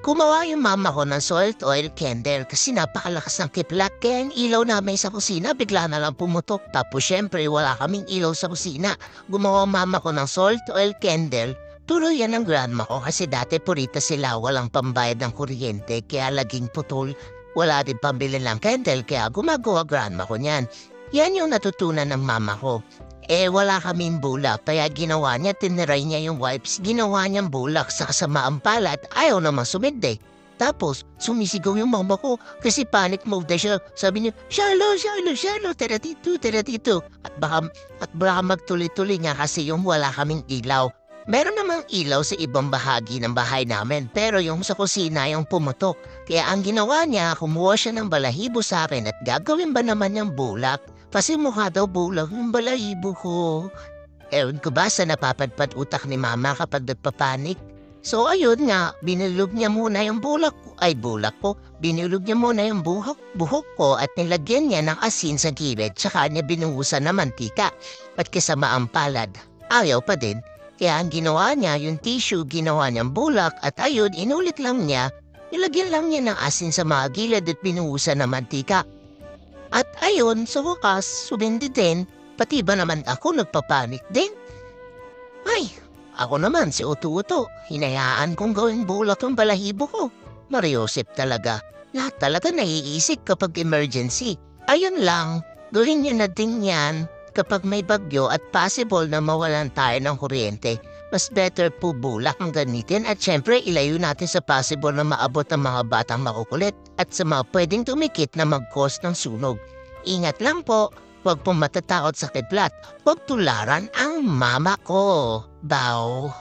Gumawa yung mama ko ng salt oil candle kasi napakalakas ng kidlat kaya yung ilaw namin sa kusina bigla na lang pumutok. Tapos syempre wala kaming ilaw sa kusina. Gumawa ang mama ko ng salt oil candle. Tuloy yan ng grandma ko kasi dati purita sila walang pambayad ng kuryente kaya laging putol. Wala din pambili ng candle kaya gumagawa grandma ko niyan. Yan yung natutunan ng mama ko. Wala kaming bulak, kaya ginawa niya, tiniray niya yung wipes, ginawa niyang bulak sa kasamaang palad, ayaw naman sumindi. Tapos, sumisigaw yung mama ko kasi panic mode na siya. Sabi niya, Shiloh, Shiloh, Shiloh, tira dito. At baka magtuloy-tuloy nga kasi yung wala kaming ilaw. Meron namang ilaw sa ibang bahagi ng bahay namin, pero yung sa kusina yung pumutok. Kaya ang ginawa niya, kumuha siya ng balahibo sa akin at gagawin ba naman niyang bulak? Kasi mukha daw bulak yung balahibo ko. Ewan ko ba sa napapadpad utak ni mama kapag nagpapanik? So ayun nga, binulog niya muna yung bulak ko. Binulog niya muna yung buhok ko at nilagyan niya ng asin sa gilid tsaka niya binuhusan ng mantika. At kasama ang palad, ayaw pa din. Kaya ang ginawa niya, yung tissue, ginawa niyang bulak at ayun, inulit lang niya. Nilagyan lang niya ng asin sa mga gilid at binuhusan ng mantika. At ayun, sa wakas, sumindi din, pati ba naman ako nagpapanik din? Ay, ako naman si Uto-Uto, hinayaan kong gawing bulak yung balahibo ko. Mariosep talaga, lahat talaga naiisip kapag emergency. Ayun lang, gawin niyo na din yan kapag may bagyo at possible na mawalan tayo ng kuryente. Mas better po bulak ang gamitin at syempre ilayo natin sa possible na maabot ang mga batang makukulit at sa mga pwedeng tumikit na mag-cause ng sunog. Ingat lang po, huwag po matatakot sa kidlat, huwag tularan ang mama ko. Bow.